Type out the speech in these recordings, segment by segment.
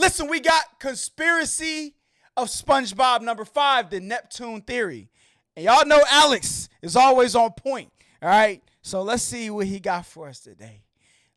listen, we got Conspiracy of SpongeBob number 5, the Neptune theory. And y'all know Alex is always on point. All right, so let's see what he got for us today.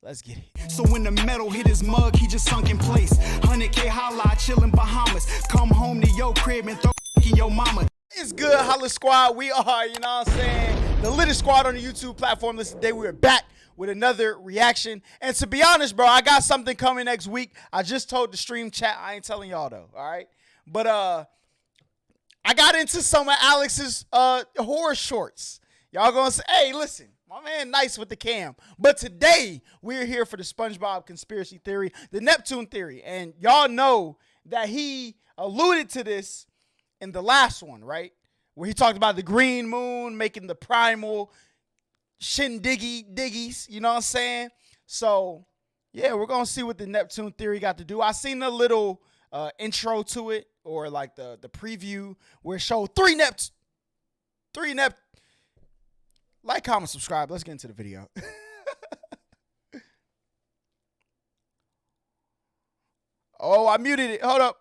Let's get it. So when the metal hit his mug, he just sunk in place. 100K Holla, chillin' Bahamas. Come home to your crib and throw in your mama. It's good, HollaSquad. We are, you know what I'm saying, the littest squad on the YouTube platform. Listen, today we are back with another reaction. And to be honest, bro, I got something coming next week. I just told the stream chat. I ain't telling y'all, though, all right? But I got into some of Alex's horror shorts. Y'all gonna say, hey, listen. My man nice with the cam. But today, we're here for the SpongeBob conspiracy theory, the Neptune theory. And y'all know that he alluded to this in the last one, right? Where he talked about the green moon making the primal diggies, you know what I'm saying? So, yeah, we're going to see what the Neptune theory got to do. I seen a little intro to it, or like the preview, where it showed three Neptunes. Like, comment, subscribe. Let's get into the video. Oh, I muted it. Hold up.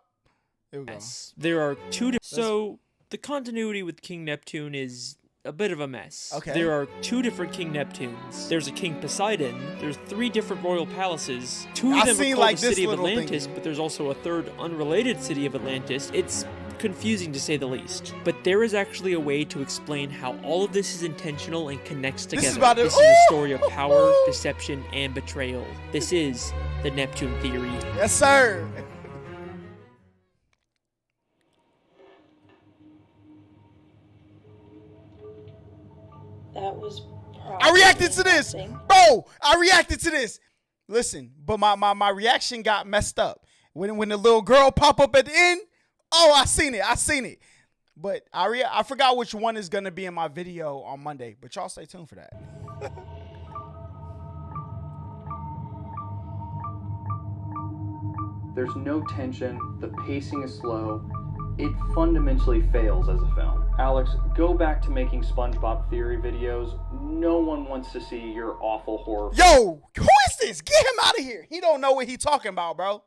Here we go. Yes. There are two. So the continuity with King Neptune is a bit of a mess. Okay. There are two different King Neptunes. There's a King Poseidon. There's 3 different royal palaces. 2 of them are called like the City of little Atlantis, thing. but there's also a 3rd unrelated City of Atlantis. It's confusing to say the least. But there is actually a way to explain how all of this is intentional and connects together. This is a story of power, deception, and betrayal. This is the Neptune theory. Yes, sir. That was I reacted to this. Bro, I reacted to this. Listen, but my reaction got messed up. When the little girl pop up at the end, oh, I seen it. But I forgot which one is going to be in my video on Monday. But y'all stay tuned for that. There's no tension, the pacing is slow, it fundamentally fails as a film. Alex, go back to making SpongeBob theory videos. No one wants to see your awful horror. Yo, who is this? Get him out of here. He don't know what he talking about, bro.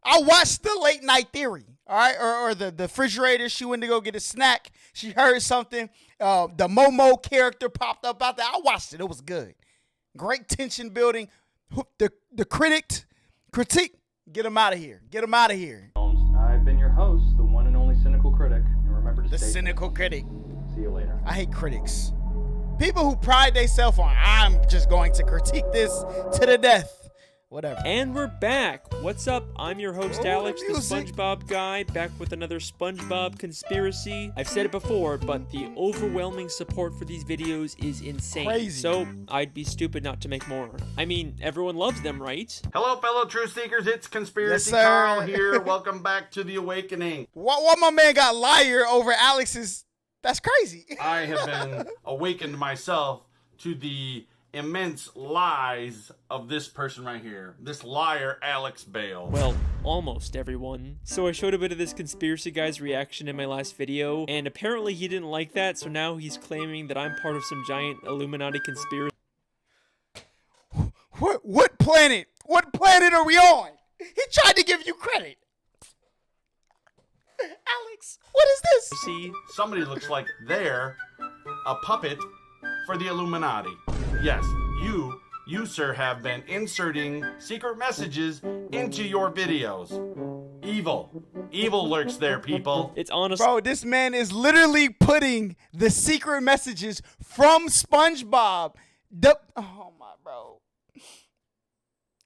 I watched the late night theory, all right? Or the refrigerator. She went to go get a snack. She heard something. The Momo character popped up out there. I watched it. It was good. Great tension building. The critic. Get him out of here. Get him out of here. I've been your host, the one and only cynical critic. And remember to The stay cynical critic. See you later. I hate critics. People who pride themselves on, I'm just going to critique this to the death. Whatever. And we're back. What's up? I'm your host, Alex, the SpongeBob guy, back with another SpongeBob conspiracy. I've said it before, but the overwhelming support for these videos is insane. Crazy. So I'd be stupid not to make more. I mean, everyone loves them, right? Hello, fellow truth seekers. It's Conspiracy Yes, sir. Carl here. Welcome back to The Awakening. Why my man got liar over Alex's? That's crazy. I have been awakened myself to the immense lies of this person right here. This liar, Alex Bale. Well, almost everyone. So I showed a bit of this conspiracy guy's reaction in my last video, and apparently he didn't like that, so now he's claiming that I'm part of some giant Illuminati conspiracy. What planet? What planet are we on? He tried to give you credit. Alex, what is this? See? Somebody looks like they're a puppet for the Illuminati. Yes, you, sir, have been inserting secret messages into your videos. Evil lurks there, people. It's honestly... Bro, this man is literally putting the secret messages from SpongeBob. Oh my, bro.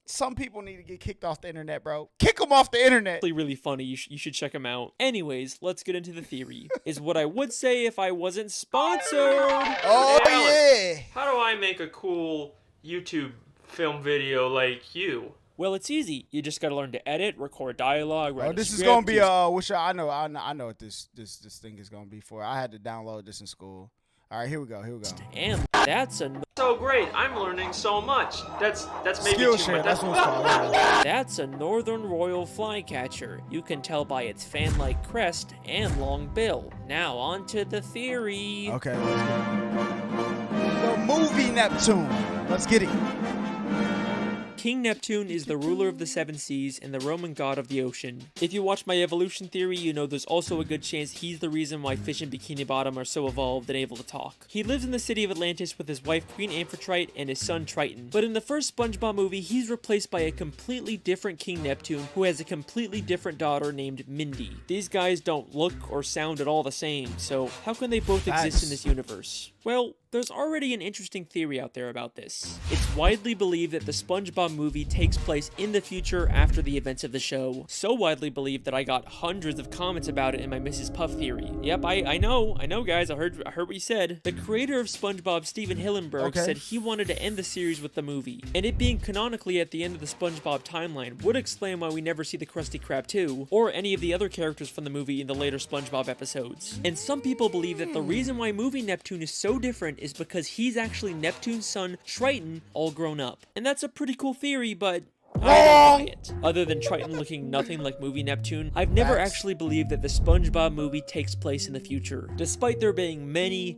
Some people need to get kicked off the internet, bro. Kick them off the internet. Really funny. You should check him out. Anyways, let's get into the theory. Is what I would say if I wasn't sponsored. Oh, Alex, yeah. how do I make a cool YouTube film video like you? Well, it's easy. You just gotta learn to edit, record dialogue, write Oh, a this is script, gonna be I know what this thing is gonna be for. I had to download this in school. All right, here we go. And that's So great, I'm learning so much. That's maybe Skillshare, too much. that's what it's called. That's a northern royal flycatcher. You can tell by its fan-like crest and long bill. Now on to the theory. Okay, let's get it. The movie Neptune. Let's get it. King Neptune is the ruler of the seven seas and the Roman god of the ocean. If you watch my evolution theory, you know there's also a good chance he's the reason why fish in Bikini Bottom are so evolved and able to talk. He lives in the city of Atlantis with his wife Queen Amphitrite and his son Triton, but in the first SpongeBob movie, he's replaced by a completely different King Neptune who has a completely different daughter named Mindy. These guys don't look or sound at all the same, so how can they both exist in this universe? Well, there's already an interesting theory out there about this. It's widely believed that the SpongeBob movie takes place in the future after the events of the show. So widely believed that I got hundreds of comments about it in my Mrs. Puff theory. Yep, I know guys, I heard what you said. The creator of SpongeBob, Steven Hillenburg, said he wanted to end the series with the movie, and it being canonically at the end of the SpongeBob timeline would explain why we never see the Krusty Krab 2, or any of the other characters from the movie in the later SpongeBob episodes. And some people believe that the reason why movie Neptune is so different is because he's actually Neptune's son, Triton, all grown up. And that's a pretty cool theory, but I don't buy it. Other than Triton looking nothing like movie Neptune, I've never actually believed that the SpongeBob movie takes place in the future. Despite there being many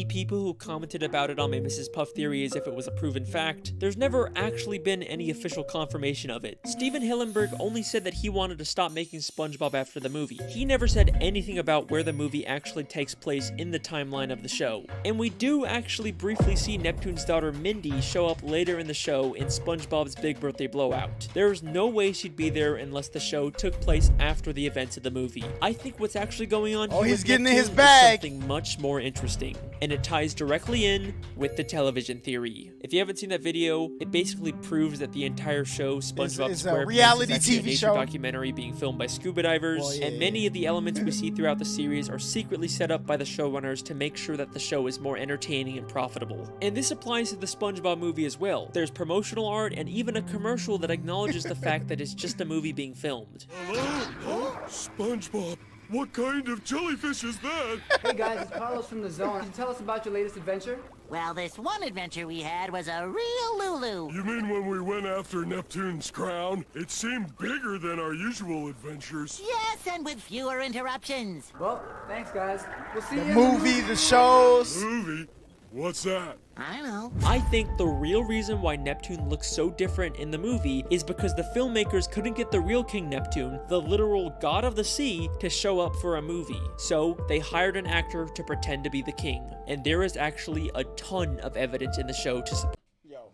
people who commented about it on my Mrs. Puff theory as if it was a proven fact, there's never actually been any official confirmation of it. Steven Hillenburg only said that he wanted to stop making SpongeBob after the movie. He never said anything about where the movie actually takes place in the timeline of the show. And we do actually briefly see Neptune's daughter Mindy show up later in the show in SpongeBob's Big Birthday Blowout. There is no way she'd be there unless the show took place after the events of the movie. I think what's actually going on here he's with getting Neptune in his bag. is something much more interesting, and it ties directly in with the television theory. If you haven't seen that video, it basically proves that the entire show, SpongeBob It's a SquarePants, reality is actually a TV nature show. documentary being filmed by scuba divers, and many of the elements we see throughout the series are secretly set up by the showrunners to make sure that the show is more entertaining and profitable. And this applies to the SpongeBob movie as well. There's promotional art and even a commercial that acknowledges the fact that it's just a movie being filmed. Hello? SpongeBob, what kind of jellyfish is that? Hey guys, it's Carlos from the Zone. Can you tell us about your latest adventure? Well, this one adventure we had was a real Lulu. You mean when we went after Neptune's crown? It seemed bigger than our usual adventures. Yes, and with fewer interruptions. Well, thanks guys. We'll see you in Movie, the shows. Movie? What's that? I know. I think the real reason why Neptune looks so different in the movie is because the filmmakers couldn't get the real King Neptune, the literal god of the sea, to show up for a movie. So they hired an actor to pretend to be the king. And there is actually a ton of evidence in the show to support. Yo,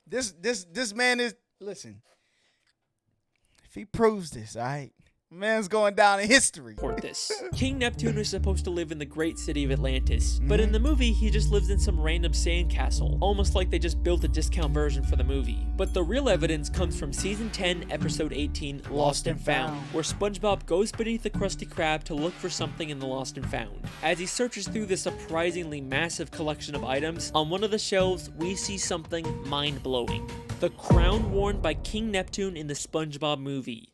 this man is, listen, if he proves this, all right, man's going down in history. This. King Neptune is supposed to live in the great city of Atlantis, but in the movie, he just lives in some random sandcastle, almost like they just built a discount version for the movie. But the real evidence comes from Season 10, Episode 18, Lost and Found, where SpongeBob goes beneath the Krusty Krab to look for something in the Lost and Found. As he searches through this surprisingly massive collection of items, on one of the shelves, we see something mind-blowing. The crown worn by King Neptune in the SpongeBob movie.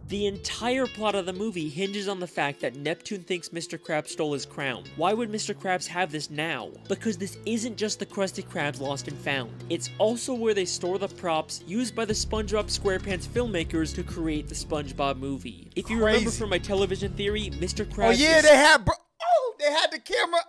The entire plot of the movie hinges on the fact that Neptune thinks Mr. Krabs stole his crown. Why would Mr. Krabs have this now? Because this isn't just the Krusty Krabs Lost and Found. It's also where they store the props used by the SpongeBob SquarePants filmmakers to create the SpongeBob movie. If you remember from my television theory, Mr. Krabs they had the camera.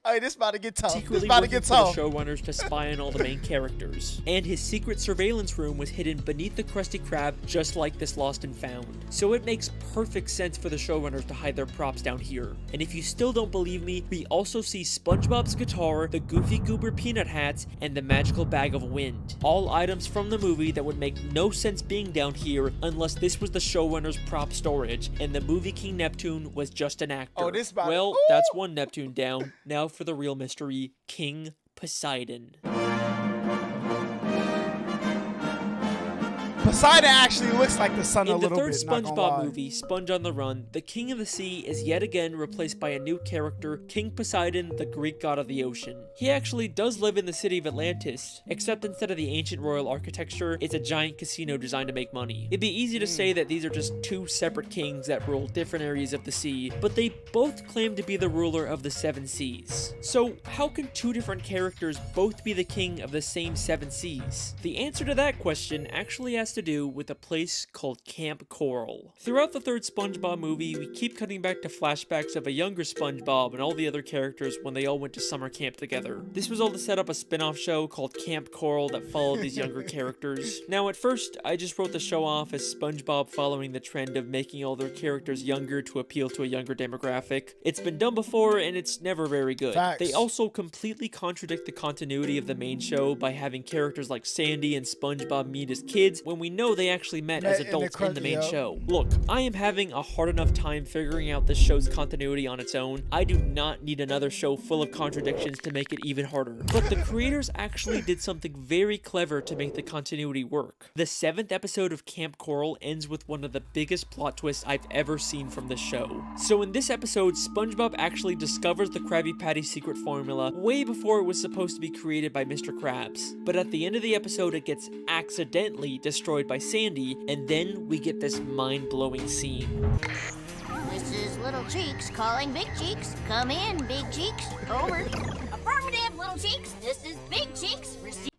Hey, this about to get tough. Secretly working for the showrunners to spy on all the main characters. And his secret surveillance room was hidden beneath the Krusty Krab, just like this Lost and Found. So it makes perfect sense for the showrunners to hide their props down here. And if you still don't believe me, we also see SpongeBob's guitar, the Goofy Goober peanut hats, and the magical bag of wind. All items from the movie that would make no sense being down here unless this was the showrunners' prop storage, and the movie King Neptune was just an actor. Well, that's one Neptune down. Now for the real mystery, King Poseidon. Poseidon actually looks like the sun a little bit. In the third SpongeBob movie, Sponge on the Run, the King of the Sea is yet again replaced by a new character, King Poseidon, the Greek god of the ocean. He actually does live in the city of Atlantis, except instead of the ancient royal architecture, it's a giant casino designed to make money. It'd be easy to say that these are just two separate kings that rule different areas of the sea, but they both claim to be the ruler of the seven seas. So how can two different characters both be the king of the same seven seas? The answer to that question actually has to do with a place called Camp Coral. Throughout the third SpongeBob movie, we keep cutting back to flashbacks of a younger SpongeBob and all the other characters when they all went to summer camp together. This was all to set up a spin-off show called Camp Coral that followed these younger characters. Now, at first, I just wrote the show off as SpongeBob following the trend of making all their characters younger to appeal to a younger demographic. It's been done before, and it's never very good. Facts. They also completely contradict the continuity of the main show by having characters like Sandy and SpongeBob meet as kids when we know they actually met as adults in the main show. Look, I am having a hard enough time figuring out this show's continuity on its own. I do not need another show full of contradictions to make it even harder. But the creators actually did something very clever to make the continuity work. The 7th episode of Camp Coral ends with one of the biggest plot twists I've ever seen from the show. So in this episode, SpongeBob actually discovers the Krabby Patty secret formula way before it was supposed to be created by Mr. Krabs. But at the end of the episode, it gets accidentally destroyed by Sandy, and then we get this mind-blowing scene. This is Little Cheeks calling Big Cheeks. Come in, Big Cheeks. Over. Affirmative, Little Cheeks. This is Big Cheeks. Receive.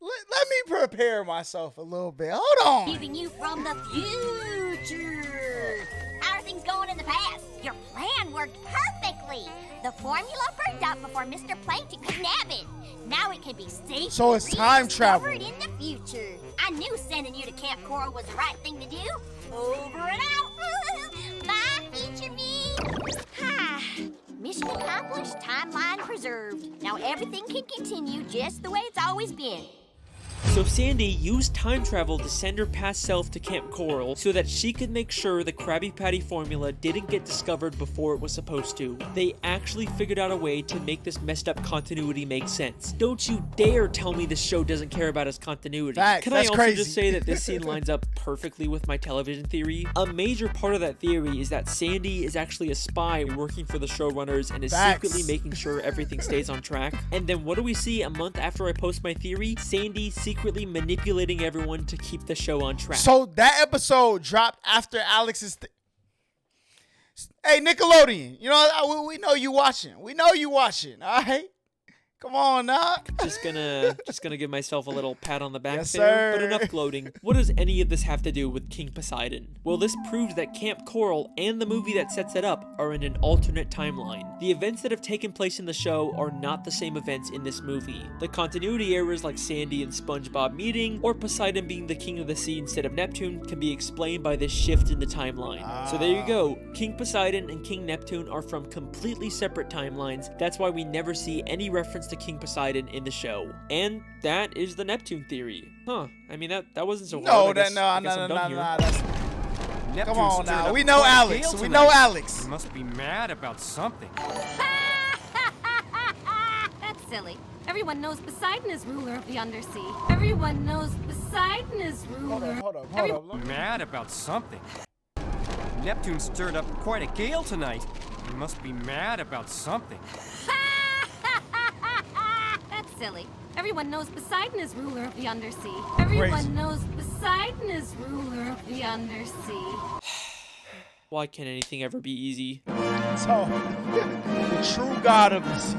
Let me prepare myself a little bit. Hold on. Leaving you from the future. How are things going in the past? Your plan worked perfectly. The formula burned out before Mr. Plankton could nab it. Now it can be safely So it's time travel. rediscovered in the future. I knew sending you to Camp Coral was the right thing to do. Over and out. Bye, future me. Mission accomplished, timeline preserved. Now everything can continue just the way it's always been. So Sandy used time travel to send her past self to Camp Coral so that she could make sure the Krabby Patty formula didn't get discovered before it was supposed to. They actually figured out a way to make this messed up continuity make sense. Don't you dare tell me this show doesn't care about its continuity. Facts, Can I also just say that this scene lines up perfectly with my television theory? A major part of that theory is that Sandy is actually a spy working for the showrunners and is secretly making sure everything stays on track. And then what do we see a month after I post my theory? Sandy secretly manipulating everyone to keep the show on track. So that episode dropped after Alex's. Hey, Nickelodeon, you know we know you watching. We know you watching. All right, come on now. Just gonna give myself a little pat on the back Yes, there. sir. But enough gloating. What does any of this have to do with King Poseidon? Well, this proves that Camp Coral and the movie that sets it up are in an alternate timeline. The events that have taken place in the show are not the same events in this movie. The continuity errors like Sandy and SpongeBob meeting, or Poseidon being the king of the sea instead of Neptune, can be explained by this shift in the timeline. So there you go. King Poseidon and King Neptune are from completely separate timelines. That's why we never see any reference to King Poseidon in the show. And that is the Neptune theory. Huh. I mean, that wasn't so hard. No, come on now. We know Alex. We know Alex. You must be mad about something. That's silly. Everyone knows Poseidon is ruler of the undersea. Everyone knows Poseidon is ruler. Hold up. Mad about something. Neptune stirred up quite a gale tonight. You must be mad about something. That's silly. Everyone knows Poseidon is ruler of the undersea. Everyone knows Poseidon is ruler of the undersea. Why can't anything ever be easy? So, the true god of the sea.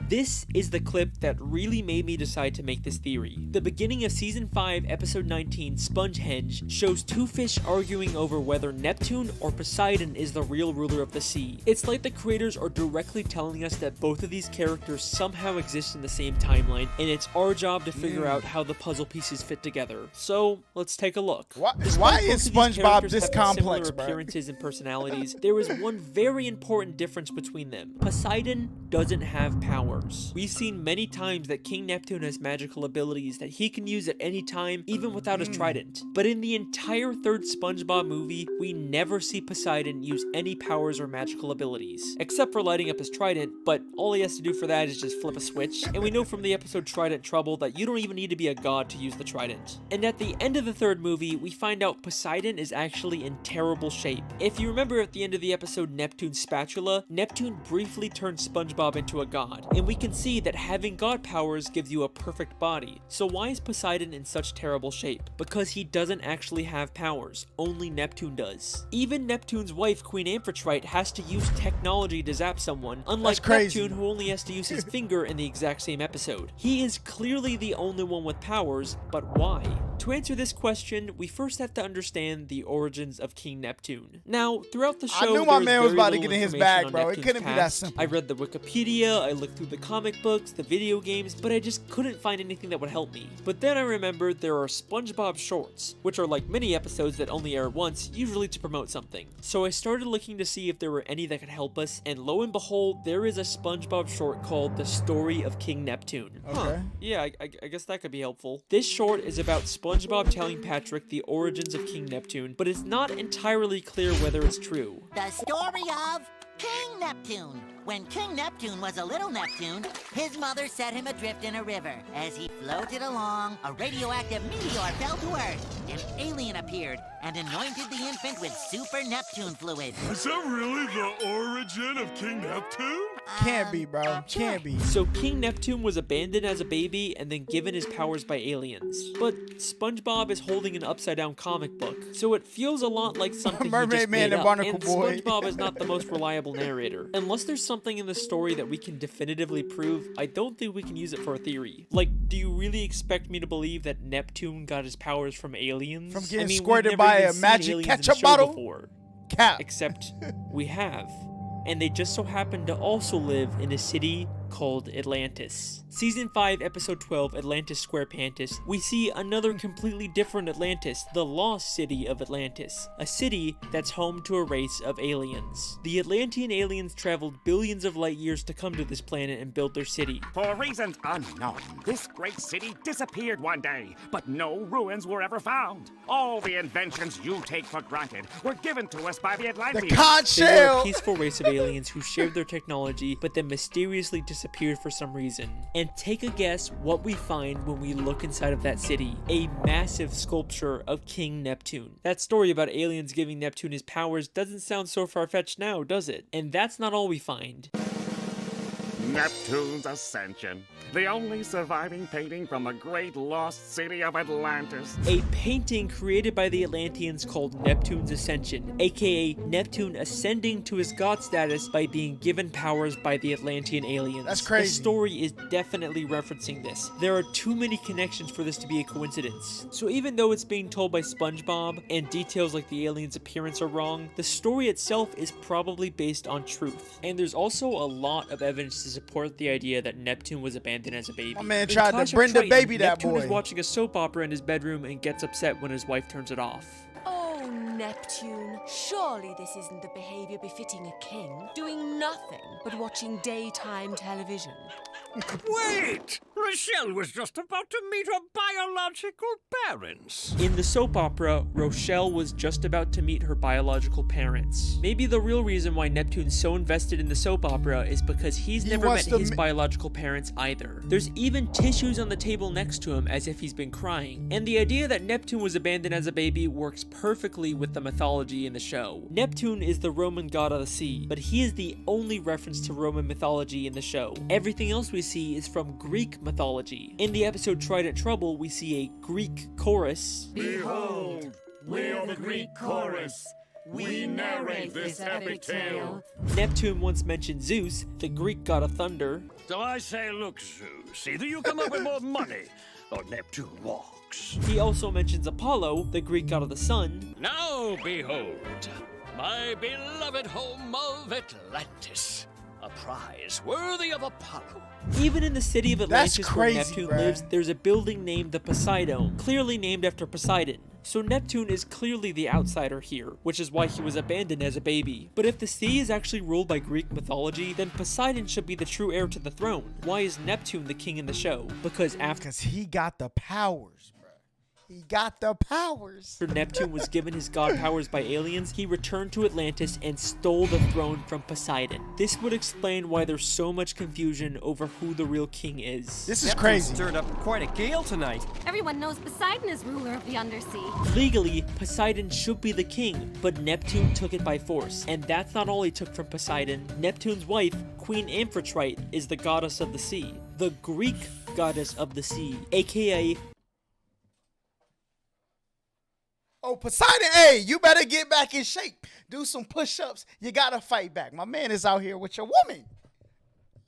This is the clip that really made me decide to make this theory. The beginning of Season 5, Episode 19, Spongehenge, shows two fish arguing over whether Neptune or Poseidon is the real ruler of the sea. It's like the creators are directly telling us that both of these characters somehow exist in the same timeline, and it's our job to figure out how the puzzle pieces fit together. So, let's take a look. Why is SpongeBob this complex, similar appearances and personalities, there is one very important difference between them. Poseidon doesn't have power. We've seen many times that King Neptune has magical abilities that he can use at any time, even without his trident. But in the entire third SpongeBob movie, we never see Poseidon use any powers or magical abilities, except for lighting up his trident, but all he has to do for that is just flip a switch. And we know from the episode Trident Trouble that you don't even need to be a god to use the trident. And at the end of the third movie, we find out Poseidon is actually in terrible shape. If you remember at the end of the episode Neptune's Spatula, Neptune briefly turned SpongeBob into a god, and we can see that having god powers gives you a perfect body. So why is Poseidon in such terrible shape? Because he doesn't actually have powers, only Neptune does. Even Neptune's wife, Queen Amphitrite, has to use technology to zap someone, unlike Neptune, who only has to use his finger in the exact same episode. He is clearly the only one with powers, but why? To answer this question, we first have to understand the origins of King Neptune. Now, throughout the show, I knew my man was about to get in his bag, bro. It couldn't be that simple. I read the Wikipedia, I looked through the comic books, the video games, but I just couldn't find anything that would help me. But then I remembered there are Spongebob shorts, which are like mini episodes that only air once, usually to promote something. So I started looking to see if there were any that could help us, and lo and behold, there is a Spongebob short called The Story of King Neptune. Okay. Yeah, I guess that could be helpful. This short is about SpongeBob telling Patrick the origins of King Neptune, but it's not entirely clear whether it's true. The story of King Neptune. When King Neptune was a little Neptune, his mother set him adrift in a river. As he floated along, a radioactive meteor fell to Earth. An alien appeared and anointed the infant with super Neptune fluid. Is that really the origin of King Neptune? Can't be, bro. Can't be. So King Neptune was abandoned as a baby and then given his powers by aliens. But SpongeBob is holding an upside-down comic book, so it feels a lot like something Mermaid he just Man made and up. Barnacle And Boy. SpongeBob is not the most reliable narrator. Unless there's something in the story that we can definitively prove, I don't think we can use it for a theory. Like, do you really expect me to believe that Neptune got his powers from aliens? From getting I mean, squirted we've never by even a seen magic aliens in the ketchup show bottle? before. Cap. Except we have. And they just so happen to also live in a city called Atlantis. Season 5, Episode 12, Atlantis Squarepantis, we see another completely different Atlantis, the lost city of Atlantis, a city that's home to a race of aliens. The Atlantean aliens traveled billions of light years to come to this planet and build their city. For reasons unknown, this great city disappeared one day, but no ruins were ever found. All the inventions you take for granted were given to us by the Atlanteans. The conch They were shell! a peaceful race of aliens who shared their technology, but then mysteriously disappeared for some reason. And take a guess what we find when we look inside of that city. A massive sculpture of King Neptune. That story about aliens giving Neptune his powers doesn't sound so far-fetched now, does it? And that's not all we find. Neptune's Ascension, the only surviving painting from the great lost city of Atlantis. A painting created by the Atlanteans called Neptune's Ascension, aka Neptune ascending to his god status by being given powers by the Atlantean aliens. That's crazy. The story is definitely referencing this. There are too many connections for this to be a coincidence. So even though it's being told by SpongeBob and details like the aliens' appearance are wrong, the story itself is probably based on truth. And there's also a lot of evidence to support the idea that Neptune was abandoned as a baby. My man In tried Clash to of bring the Titans, baby that Neptune boy. is watching a soap opera in his bedroom and gets upset when his wife turns it off. Oh, Neptune, surely this isn't the behavior befitting a king, doing nothing but watching daytime television. Wait! Rochelle was just about to meet her biological parents. In the soap opera, Rochelle was just about to meet her biological parents. Maybe the real reason why Neptune's so invested in the soap opera is because he's never met his biological parents either. There's even tissues on the table next to him as if he's been crying. And the idea that Neptune was abandoned as a baby works perfectly with the mythology in the show. Neptune is the Roman god of the sea, but he is the only reference to Roman mythology in the show. Everything else we see is from Greek mythology. In the episode Trident Trouble, we see a Greek chorus. Behold, we're the Greek chorus. We narrate this epic tale. Neptune once mentioned Zeus, the Greek god of thunder. So I say, look, Zeus, either you come up with more money, or Neptune walks. He also mentions Apollo, the Greek god of the sun. Now behold, my beloved home of Atlantis. A prize worthy of Apollo. Even in the city of Atlantis That's where crazy, Neptune bruh. lives, there's a building named the Poseidon, clearly named after Poseidon. So Neptune is clearly the outsider here, which is why he was abandoned as a baby. But if the sea is actually ruled by Greek mythology, then Poseidon should be the true heir to the throne. Why is Neptune the king in the show? Because he got the powers, bro. He got the powers. After Neptune was given his god powers by aliens, he returned to Atlantis and stole the throne from Poseidon. This would explain why there's so much confusion over who the real king is. This is crazy. Stirred up quite a gale tonight. Everyone knows Poseidon is ruler of the undersea. Legally, Poseidon should be the king, but Neptune took it by force. And that's not all he took from Poseidon. Neptune's wife, Queen Amphitrite, is the goddess of the sea. The Greek goddess of the sea, aka... Oh, Poseidon, hey, you better get back in shape. Do some push-ups. You gotta fight back. My man is out here with your woman.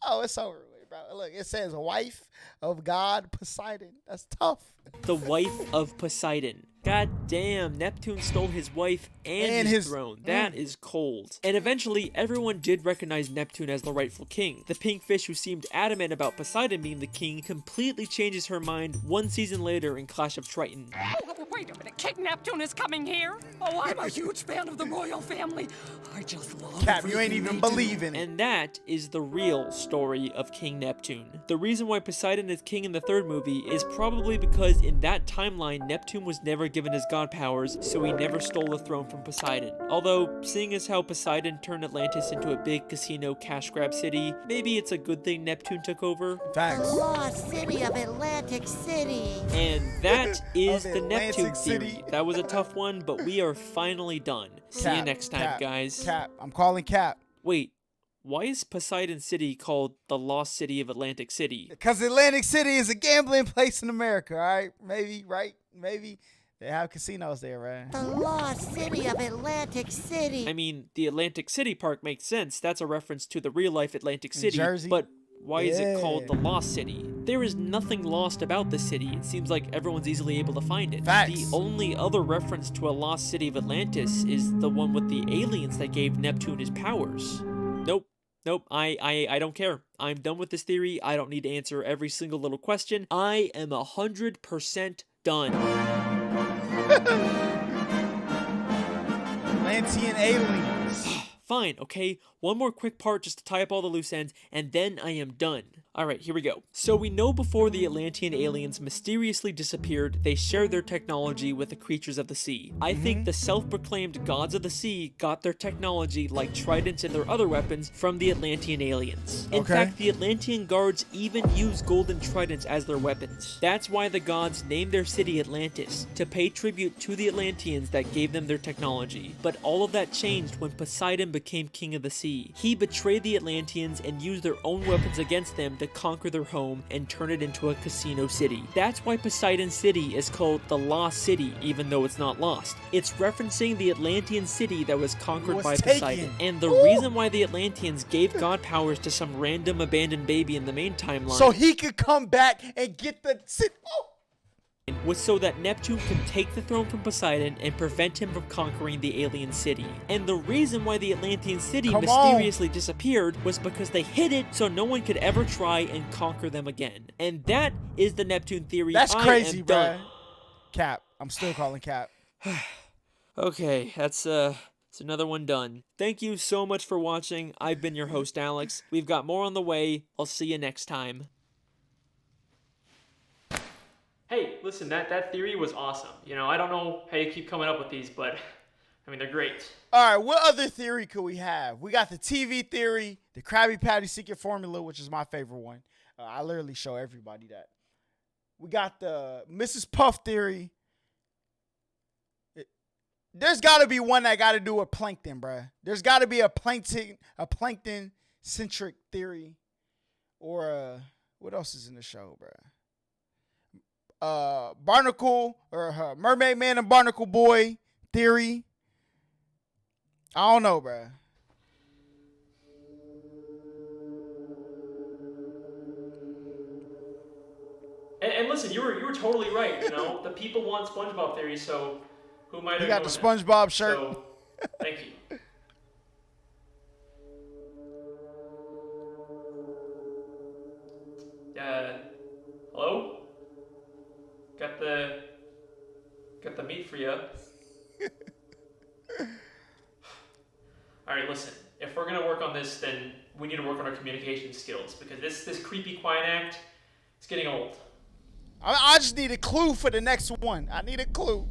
Oh, it's over with, bro. Look, it says wife of God Poseidon. That's tough. The wife of Poseidon. God damn, Neptune stole his wife and his throne. That is cold. And eventually, everyone did recognize Neptune as the rightful king. The pink fish who seemed adamant about Poseidon being the king completely changes her mind one season later in Clash of Triton. Oh, wait a minute, King Neptune is coming here? Oh, I'm a huge fan of the royal family. I just love Cap, you ain't even believing it. And that is the real story of King Neptune. The reason why Poseidon is king in the third movie is probably because in that timeline, Neptune was never given his god powers, so he never stole the throne from Poseidon. Although, seeing as how Poseidon turned Atlantis into a big casino cash grab city, maybe it's a good thing Neptune took over. Facts. The lost city of Atlantic City. And that is the Atlantic Neptune City. theory. That was a tough one, but we are finally done. See you next time, guys. Cap, I'm calling Cap. Wait, why is Poseidon City called the lost city of Atlantic City? Because Atlantic City is a gambling place in America, all right? Maybe, right? Maybe. They have casinos there, right? The lost city of Atlantic City. I mean, the Atlantic City Park makes sense. That's a reference to the real-life Atlantic City. Jersey? But why is it called the Lost City? There is nothing lost about the city. It seems like everyone's easily able to find it. Facts. The only other reference to a lost city of Atlantis is the one with the aliens that gave Neptune his powers. Nope. Nope, I don't care. I'm done with this theory. I don't need to answer every single little question. I am 100% done. Atlantean aliens. Fine, okay? One more quick part just to tie up all the loose ends, and then I am done. Alright, here we go. So we know before the Atlantean aliens mysteriously disappeared, they shared their technology with the creatures of the sea. I think the self-proclaimed gods of the sea got their technology, like tridents and their other weapons, from the Atlantean aliens. In fact, the Atlantean guards even use golden tridents as their weapons. That's why the gods named their city Atlantis, to pay tribute to the Atlanteans that gave them their technology. But all of that changed when Poseidon became king of the sea. He betrayed the Atlanteans and used their own weapons against them to conquer their home and turn it into a casino city. That's why Poseidon City is called the Lost City, even though it's not lost. It's referencing the Atlantean city that was conquered by Poseidon. And the reason why the Atlanteans gave god powers to some random abandoned baby in the main timeline, so he could come back and get the city. was so that Neptune could take the throne from Poseidon and prevent him from conquering the alien city. And the reason why the Atlantean city mysteriously disappeared was because they hid it so no one could ever try and conquer them again. And that is the Neptune theory. That's crazy, I am done. bro. Cap. I'm still calling Cap. Okay, that's another one done. Thank you so much for watching. I've been your host, Alex. We've got more on the way. I'll see you next time. Hey, listen, that theory was awesome. You know, I don't know how you keep coming up with these, but, I mean, they're great. All right, what other theory could we have? We got the TV theory, the Krabby Patty secret formula, which is my favorite one. I literally show everybody that. We got the Mrs. Puff theory. There's got to be one that got to do with plankton, bruh. There's got to be a plankton-centric theory. Or, what else is in the show, bruh? Barnacle or Mermaid Man and Barnacle Boy theory. I don't know, bruh. And listen, you were totally right. You know, the people want SpongeBob theory, so who might have? You got the SpongeBob shirt. So, thank you. Hello? Got the meat for you. Alright, listen. If we're gonna work on this, then we need to work on our communication skills, because this creepy quiet act is getting old. I just need a clue for the next one. I need a clue.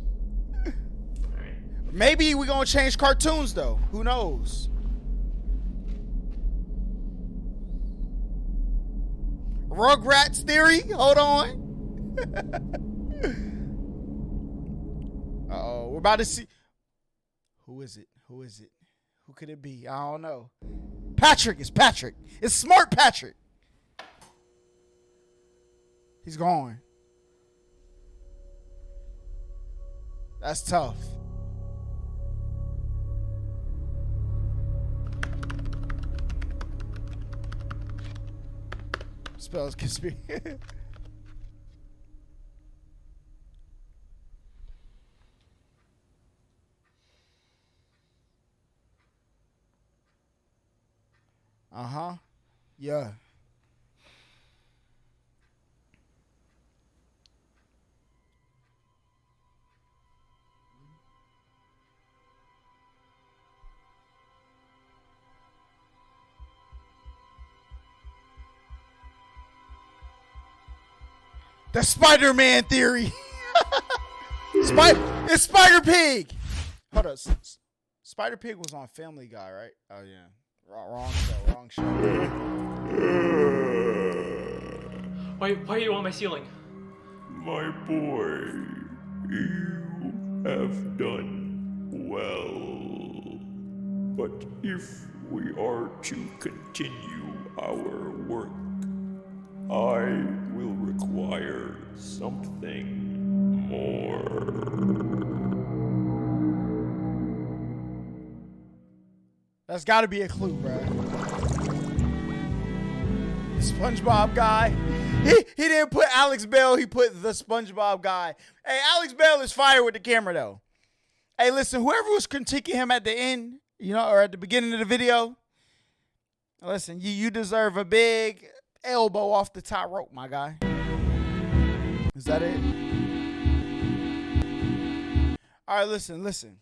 Maybe we're going to change cartoons, though. Who knows? Rugrats theory? Hold on. Uh-oh. We're about to see. Who is it? Who is it? Who could it be? I don't know. Patrick. It's Patrick. It's smart Patrick. He's gone. That's tough. Spells conspiracy. Uh-huh. Yeah. The Spider-Man theory. It's Spider-Pig. Hold up. Spider-Pig was on Family Guy, right? Oh, yeah. Wrong show. Why are you on my ceiling? My boy, you have done well. But if we are to continue our work, I will require something more. That's got to be a clue, bro. SpongeBob guy. He didn't put Alex Bell. He put the SpongeBob guy. Hey, Alex Bell is fire with the camera, though. Hey, listen, whoever was critiquing him at the end, you know, or at the beginning of the video, listen, you deserve a big elbow off the top rope, my guy. Is that it? All right, listen.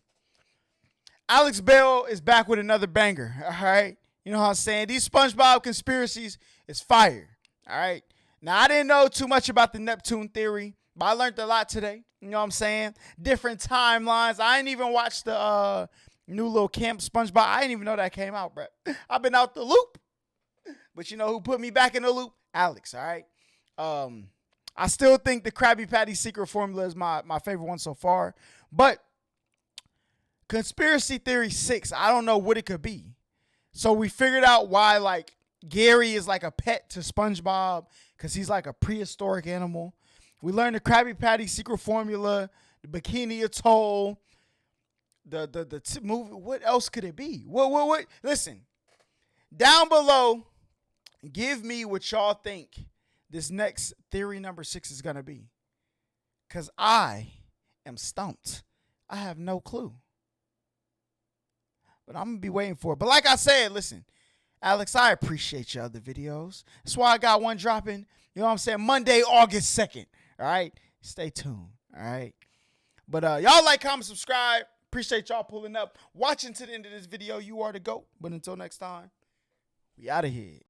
Alex Bell is back with another banger, all right? You know what I'm saying? These SpongeBob conspiracies is fire, all right? Now, I didn't know too much about the Neptune theory, but I learned a lot today. You know what I'm saying? Different timelines. I ain't even watched the new little Camp SpongeBob. I didn't even know that came out, bro. I've been out the loop. But you know who put me back in the loop? Alex, all right? I still think the Krabby Patty secret formula is my favorite one so far. But Conspiracy Theory 6, I don't know what it could be. So we figured out why, like, Gary is like a pet to SpongeBob because he's like a prehistoric animal. We learned the Krabby Patty secret formula, the Bikini Atoll, the movie. What else could it be? What? Listen, down below, give me what y'all think this next theory number 6 is going to be. Because I am stumped. I have no clue. But I'm going to be waiting for it. But like I said, listen, Alex, I appreciate your other videos. That's why I got one dropping, you know what I'm saying, Monday, August 2nd. All right? Stay tuned. All right? But y'all like, comment, subscribe. Appreciate y'all pulling up. Watching to the end of this video. You are the GOAT. But until next time, we out of here.